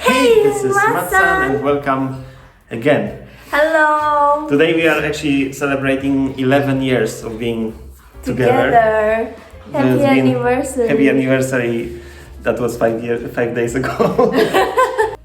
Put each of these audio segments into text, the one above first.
Hey, this is Matsan and welcome again. Hello. Today we are actually celebrating 11 years of being together. Happy anniversary. Happy anniversary. That was 5 days ago.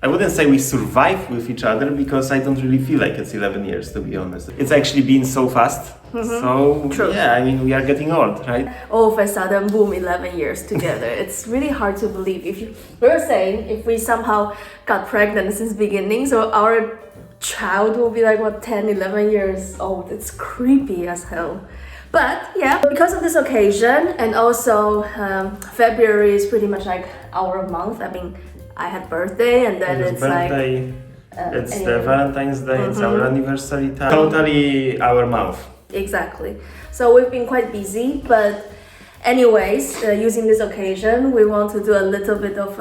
I wouldn't say we survived with each other because I don't really feel like it's 11 years, to be honest. It's actually been so fast. So, True. yeah, I mean, we are getting old, right? All of a sudden, boom, 11 years together. It's really hard to believe. We're saying if we somehow got pregnant since beginning, so our child will be like, 10, 11 years old. It's creepy as hell. But yeah, because of this occasion, and also February is pretty much like our month. I mean, I had birthday, and then it's birthday, it's the Valentine's Day, it's our anniversary time. Totally our month. Exactly. So we've been quite busy, but anyways, using this occasion, we want to do a little bit of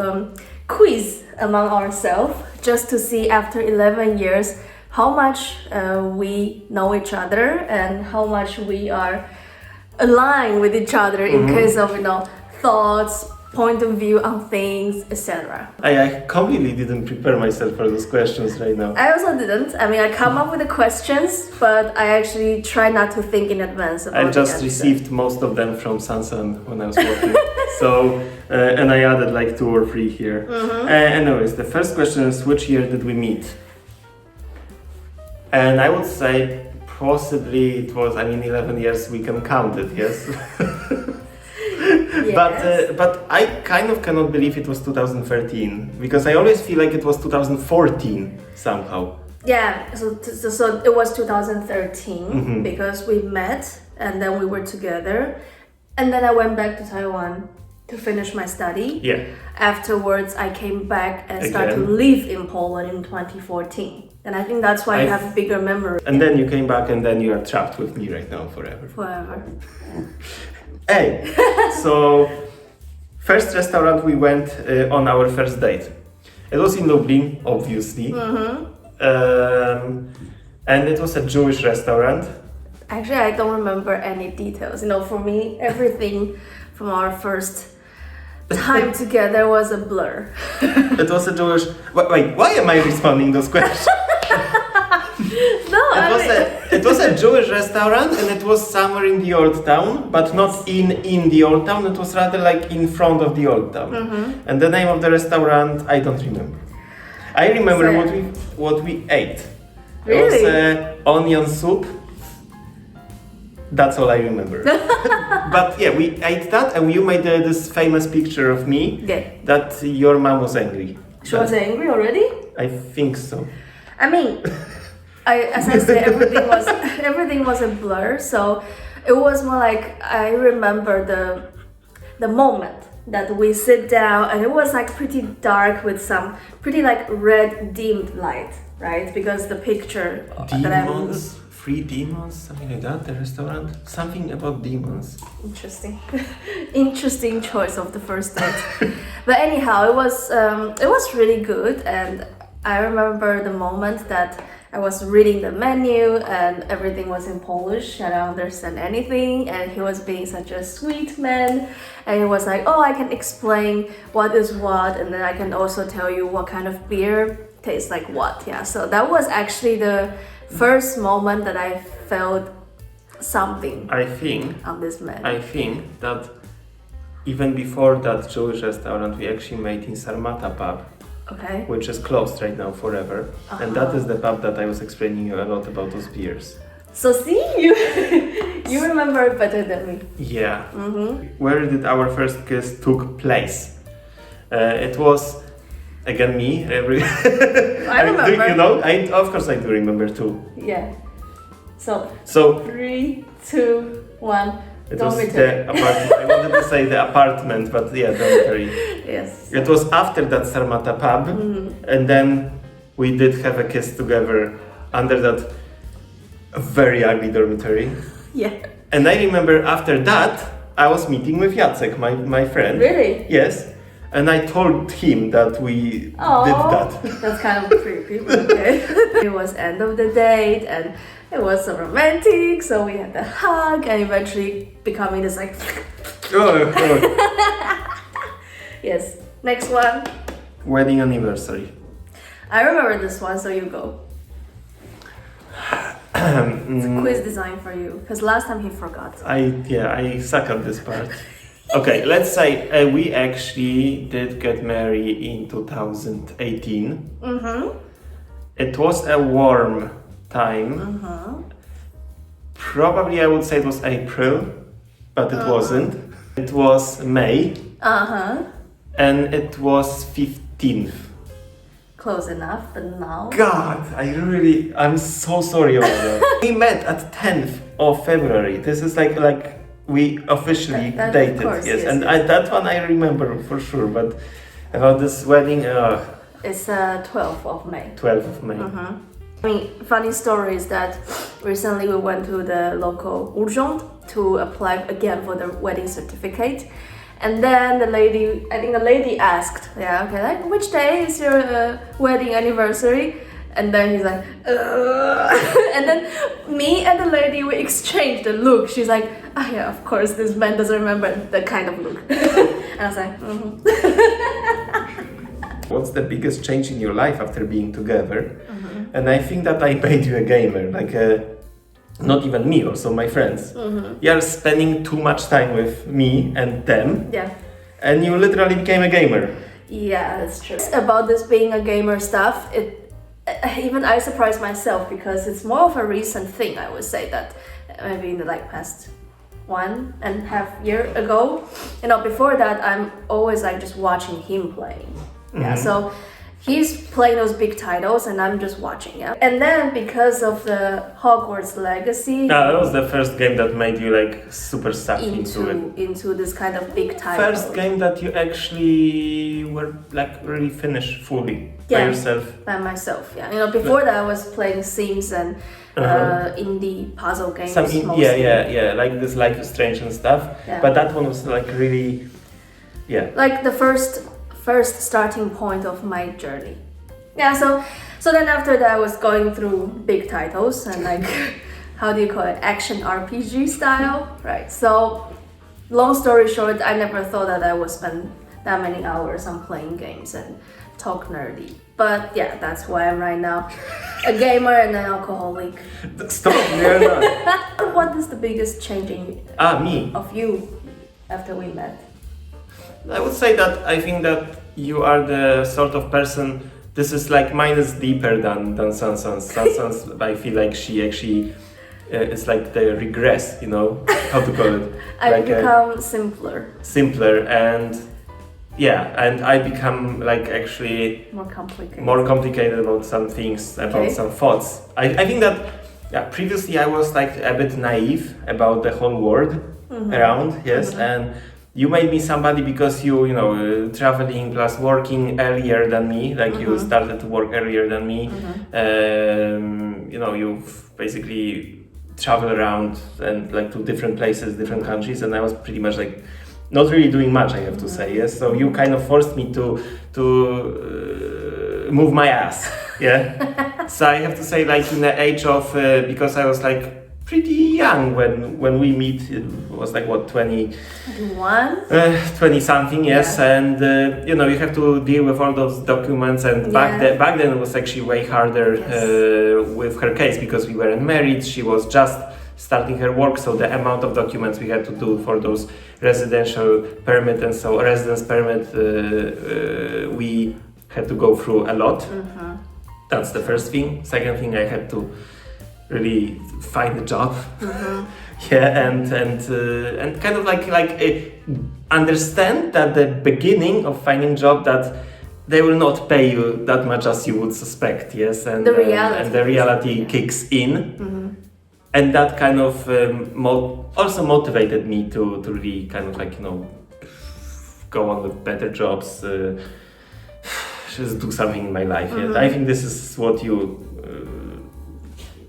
quiz among ourselves, just to see after 11 years how much we know each other and how much we are aligned with each other in case of thoughts, point of view on things, etc. I completely didn't prepare myself for those questions right now. I also didn't. I mean, I come up with the questions, but I actually try not to think in advance about I just the answer. received most of them from Sansan when I was working. So, and I added like 2 or 3 here. Anyways, the first question is, which year did we meet? And I would say possibly it was, 11 years, we can count it, yes? Yes. But I kind of cannot believe it was 2013 because I always feel like it was 2014 somehow. Yeah, so it was 2013 because we met and then we were together, and then I went back to Taiwan to finish my study. Yeah. Afterwards, I came back and started to live in Poland in 2014, and I think that's why you have a bigger memory. And then you came back and then you are trapped with me right now forever. Forever. Hey, so first restaurant we went on our first date. It was in Lublin, obviously. And it was a Jewish restaurant. Actually, I don't remember any details. For me, everything from our first time together was a blur. It was a Jewish... Wait, why am I responding those questions? It was a Jewish restaurant and it was somewhere in the old town, but not in the old town. It was rather like in front of the old town. And the name of the restaurant, I don't remember. I remember what we ate. Really? It was onion soup. That's all I remember. But yeah, we ate that and you made this famous picture of me that your mom was angry. She was angry already? I think so. I mean... as I said, everything was a blur. So it was more like I remember the moment that we sit down, and it was like pretty dark with some pretty like red dimmed light, right? Because the picture demons, 3 demons, something like that. The restaurant, something about demons. Interesting choice of the first date. But anyhow, it was really good, and I remember the moment that I was reading the menu and everything was in Polish. I don't understand anything, and he was being such a sweet man, and he was like, oh, I can explain what is what, and then I can also tell you what kind of beer tastes like what. Yeah, so that was actually the first moment that I felt something on this man. I think that even before that Jewish restaurant we actually made in Sarmata pub. Okay. Which is closed right now forever. And that is the pub that I was explaining you a lot about those beers. So see, you remember it better than me. Yeah. Where did our first kiss took place? It was, again, me. I remember. Of course I do remember too. Yeah. So 3, 2, 1. It was the apartment. I wanted to say the apartment, but yeah, dormitory. Yes. It was after that Sarmata pub, and then we did have a kiss together under that very ugly dormitory. Yeah. And I remember after that, I was meeting with Jacek, my friend. Really? Yes. And I told him that we did that. That's kind of creepy, but okay. It was end of the date, and it was so romantic, so we had the hug, and eventually becoming this like... Oh. Yes. Next one. Wedding anniversary. I remember this one, so you go. It's a quiz design for you, because last time he forgot. I suck at this part. Okay, let's say we actually did get married in 2018. Mm-hmm. It was a warm time. Mm-hmm. Probably I would say it was April, but it wasn't. It was May. Uh-huh. And it was 15th. Close enough, but now... God, I'm so sorry about that. We met at 10th of February. This is like we officially dated. Of course, yes. yes, And yes. that one I remember for sure. But about this wedding, It's 12th of May. 12th of May. Mm-hmm. I mean, funny story is that recently we went to the local urgent to apply again for the wedding certificate. And then the lady asked, like, which day is your wedding anniversary? And then he's like, and then me and the lady, we exchanged a look. She's like, oh yeah, of course, this man doesn't remember that kind of look. And I was like, What's the biggest change in your life after being together? And I think that I made you a gamer, not even me, also my friends. You are spending too much time with me and them. Yeah. And you literally became a gamer. Yeah, that's true. About this being a gamer stuff, even I surprised myself because it's more of a recent thing. I would say that maybe in the past 1.5 years ago. Before that, I'm always just watching him playing. Yeah, so he's playing those big titles and I'm just watching. Yeah, and then because of the Hogwarts Legacy, that was the first game that made you super sucked into this kind of big title. First game that you actually were really finished fully by yourself. By myself. Yeah, before that I was playing Sims and indie puzzle games. Yeah, like this Life is Strange and stuff. Yeah. But that one was really, like the first starting point of my journey. Yeah, so then after that I was going through big titles and how do you call it, action RPG style, right? So long story short, I never thought that I would spend that many hours on playing games and talk nerdy. But yeah, that's why I'm right now a gamer and an alcoholic. Stop, you're not. What is the biggest change Me. of you after we met? I would say that I think that you are the sort of person, this is mine is deeper than Sansan's. Sansan's, I feel like she actually is the regress, how to call it. I've become simpler. Simpler and I become actually more complicated about some things, about some thoughts. I think that previously I was a bit naive about the whole world around, yes, and you made me somebody because you traveling plus working earlier than me, you started to work earlier than me. You've basically traveled around and to different places, different countries, and I was pretty much not really doing much, I have to say, yes. So you kind of forced me to move my ass, yeah. So I have to say, in the age of because I was pretty young when we meet. It was 20 something, yes. Yeah. And you have to deal with all those documents, and back then it was actually way harder with her case because we weren't married. She was just starting her work, so the amount of documents we had to do for those residential permit and so residence permit we had to go through a lot. That's the first thing. Second thing, I had to really find a job. And kind of understand that the beginning of finding job that they will not pay you that much as you would suspect, yes, and the reality kicks in, and that kind of also motivated me to really kind of go on with better jobs, just do something in my life. Yeah, I think this is what you.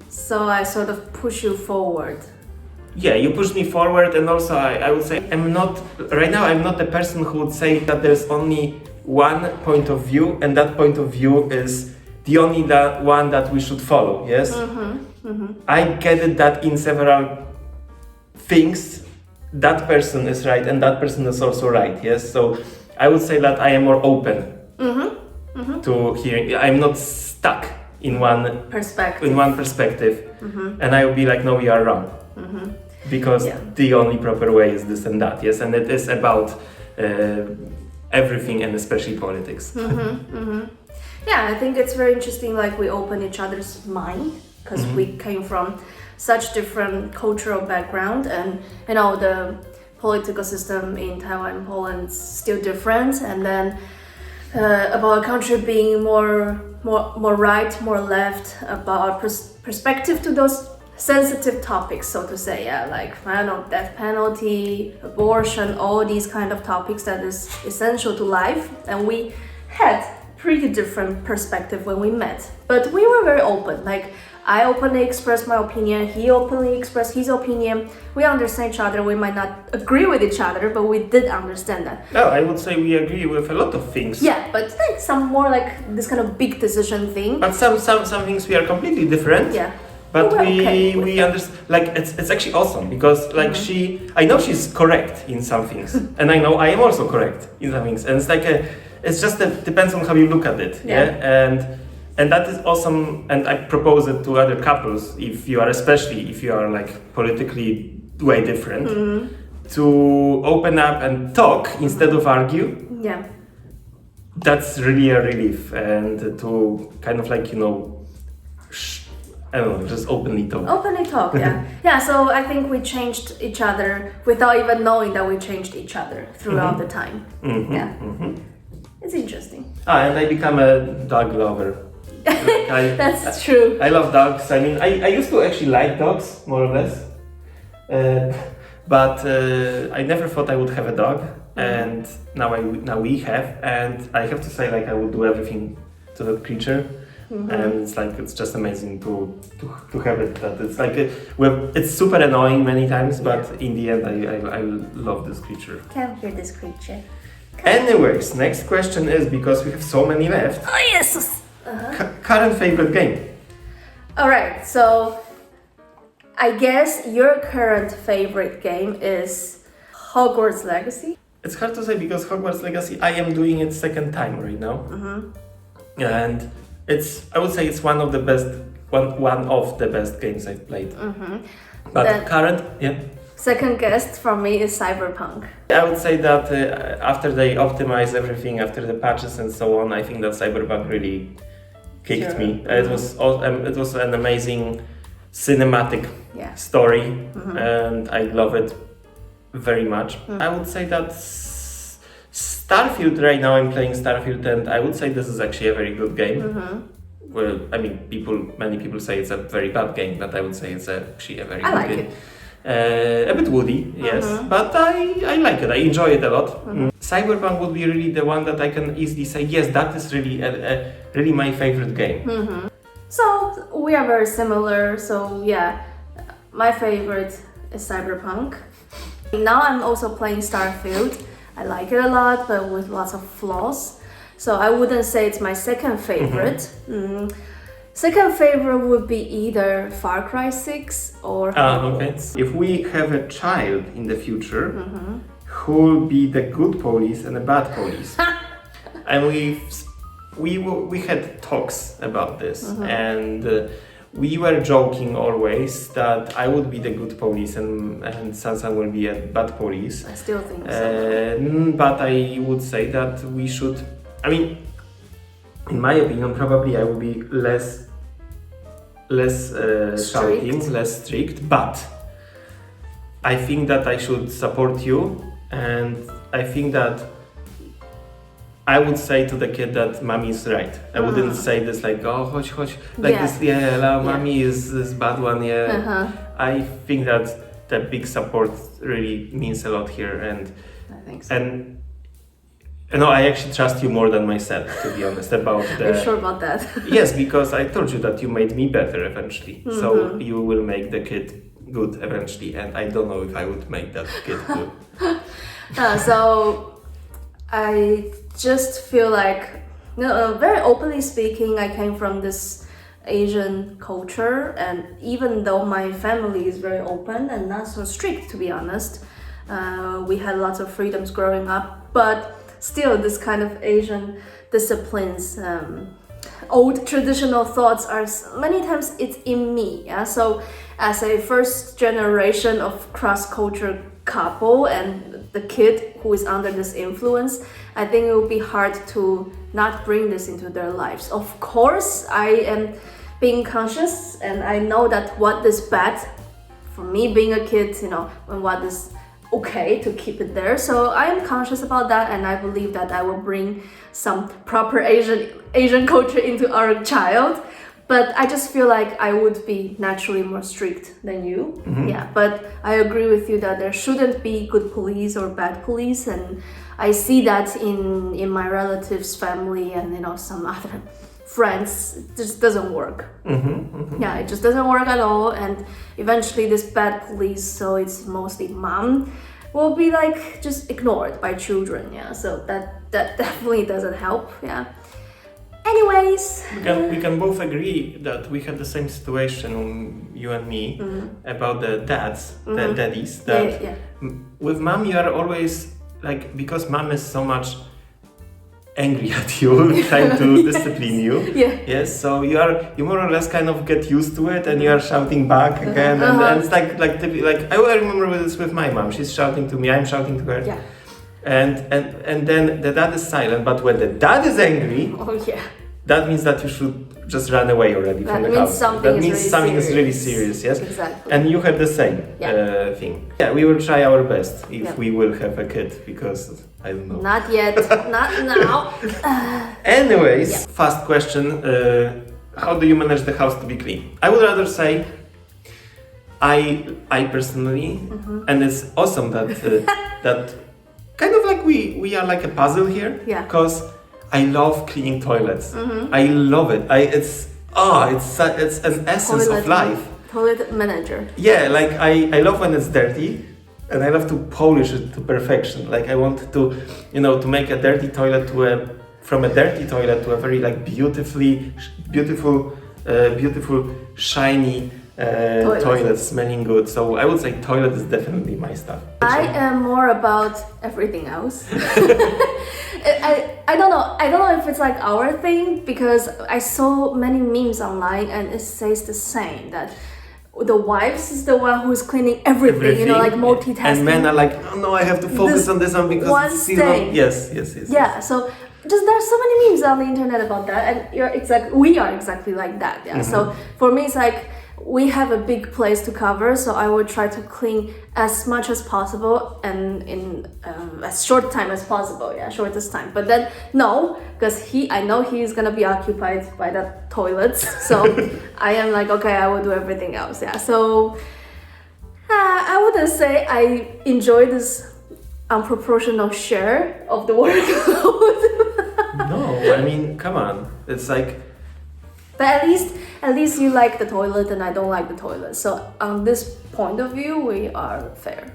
So I sort of push you forward. Yeah, you push me forward, and also I would say I'm not the person who would say that there's only one point of view, and that point of view is the only one that we should follow, yes? I get it that in several things, that person is right and that person is also right, yes? So I would say that I am more open. to hearing. I'm not stuck in one perspective, and I will be like, no, you are wrong, because the only proper way is this and that. Yes, and it is about everything, and especially politics. Yeah, I think it's very interesting. Like we open each other's mind because we came from such different cultural background, and you know the political system in Taiwan and Poland is still different, and then about a country being more right, more left, about perspective to those sensitive topics, so to say, like I don't know, death penalty, abortion, all these kind of topics that is essential to life, and we had pretty different perspective when we met, but we were very open. Like I openly expressed my opinion, he openly expressed his opinion. We understand each other. We might not agree with each other, but we did understand that. No, I would say we agree with a lot of things. Yeah, but like some more like this kind of big decision thing. But some things we are completely different. Yeah. But we understand. Like it's actually awesome because like I know she's correct in some things, and I know I am also correct in some things, and it's like it's just that depends on how you look at it. Yeah. And that is awesome, and I propose it to other couples, especially if you are like politically way different, to open up and talk instead of argue. Yeah. That's really a relief, and to kind of like, I don't know, just openly talk. Openly talk, yeah. Yeah, so I think we changed each other without even knowing that we changed each other throughout the time. Yeah. It's interesting. And I become a dog lover. That's true. I love dogs. I mean, I used to actually like dogs, more or less. But I never thought I would have a dog. And now we have. And I have to say, like, I would do everything to that creature. And it's just amazing to have it. That it's like, it's super annoying many times, but in the end, I love this creature. Come here, this creature. Anyways, next question is, because we have so many left. Oh, yes! Current favorite game? Alright, so I guess your current favorite game is Hogwarts Legacy? It's hard to say because Hogwarts Legacy, I am doing it second time right now. And I would say it's one of the best games I've played. But then current, second guest for me is Cyberpunk. I would say that after they optimized everything, after the patches and so on, I think that Cyberpunk really kicked me. It was an amazing cinematic story, and I love it very much. I would say that Starfield, right now I'm playing Starfield, and I would say this is actually a very good game. Well, I mean, many people say it's a very bad game, but I would say it's actually a very good game. A bit woody, yes, but I like it. I enjoy it a lot. Cyberpunk would be really the one that I can easily say, yes, that is really really my favorite game. So we are very similar. So yeah, my favorite is Cyberpunk. Now I'm also playing Starfield. I like it a lot, but with lots of flaws. So I wouldn't say it's my second favorite. Second favorite would be either Far Cry 6 or Hogwarts. If we have a child in the future, who will be the good police and the bad police? And we had talks about this, and we were joking always that I would be the good police and Sansan will be a bad police. I still think so. But I would say that we should, I mean, in my opinion, probably I would be less shouting, less strict, but I think that I should support you, and I think that I would say to the kid that mommy is right. I wouldn't say this like, oh, chodź, like this, mommy is this bad one, I think that the big support really means a lot here, and I think so. And I actually trust you more than myself, to be honest, about the... Are you sure about that? Yes, because I told you that you made me better eventually. So you will make the kid good eventually, and I don't know if I would make that kid good. So I just feel like, very openly speaking, I came from this Asian culture, and even though my family is very open and not so strict, to be honest, we had lots of freedoms growing up, but still this kind of Asian disciplines, old traditional thoughts are many times it's in me. Yeah, so as a first generation of cross-culture couple and the kid who is under this influence, I think it will be hard to not bring this into their lives. Of course, I am being conscious and I know that what is bad for me being a kid, and what is okay to keep it there. So I am conscious about that, and I believe that I will bring some proper Asian culture into our child. But I just feel like I would be naturally more strict than you. Yeah, but I agree with you that there shouldn't be good police or bad police, and I see that in my relatives' family and some other friends. It just doesn't work. Yeah, it just doesn't work at all, and eventually this bad police, so it's mostly mom, will be like just ignored by children. Yeah, so that definitely doesn't help. Yeah. Anyways, we can both agree that we had the same situation, you and me, about the dads, the daddies. That with mom you are always like, because mom is so much angry at you, trying to discipline you. Yes, so you more or less kind of get used to it, and you are shouting back again, and it's like I remember this with my mom. She's shouting to me, I'm shouting to her. Yeah. And then the dad is silent, but when the dad is angry, that means that you should just run away already from the house. That means something is really serious, yes? Exactly. And you have the same thing. Yeah, we will try our best if we will have a kid, because I don't know. Not yet, not now. Anyways, fast question. How do you manage the house to be clean? I would rather say I personally, and it's awesome that that kind of like we are like a puzzle here, because I love cleaning toilets. I love it. It's an essence of life. Toilet manager. Yeah, like I love when it's dirty, and I love to polish it to perfection. Like I want to, to make a dirty toilet from a dirty toilet to a very like beautiful, shiny toilet smelling good. So I would say toilet is definitely my stuff. I am more about everything else. I don't know if it's like our thing, because I saw many memes online and it says the same, that the wives is the one who is cleaning everything. Like multitasking. And men are like, oh no, I have to focus on this one because one it's seasonal. Yes. Yeah, so just there's so many memes on the internet about that, and we are exactly like that. Yeah. So for me, it's like we have a big place to cover, so I would try to clean as much as possible and in as short time as possible. Yeah, shortest time. But then no, because I know he's gonna be occupied by the toilets. So I am like, okay, I will do everything else. Yeah. So I wouldn't say I enjoy this unproportional share of the workload. No, I mean, come on. It's like. But at least you like the toilet and I don't like the toilet. So on this point of view, we are fair.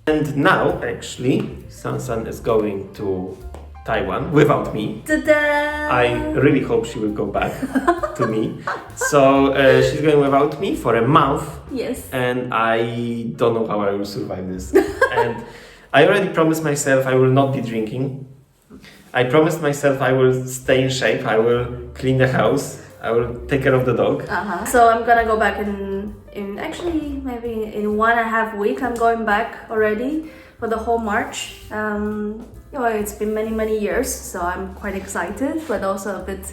And now, actually, Sansan is going to Taiwan without me. Ta-da! I really hope she will go back to me. So she's going without me for a month. Yes. And I don't know how I will survive this. And I already promised myself I will not be drinking. I promised myself I will stay in shape. I will clean the house. I will take care of the dog. So I'm gonna go back in actually maybe in 1.5 weeks. I'm going back already for the whole March. It's been many years, so I'm quite excited, but also a bit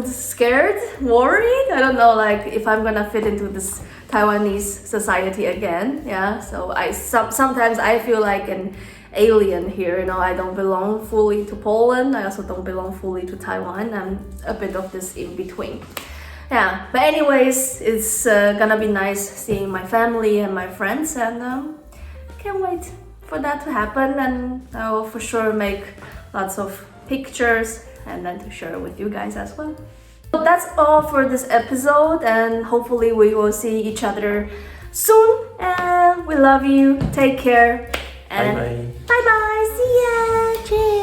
scared, worried. I don't know, like if I'm gonna fit into this Taiwanese society again. Yeah. So sometimes I feel like an alien here, I don't belong fully to Poland. I also don't belong fully to Taiwan. I'm a bit of this in between. Yeah, but anyways, it's gonna be nice seeing my family and my friends, and can't wait for that to happen. And I will for sure make lots of pictures and then to share with you guys as well. So that's all for this episode, and hopefully we will see each other soon. And we love you. Take care. And bye bye. Bye bye. See ya. Cheers.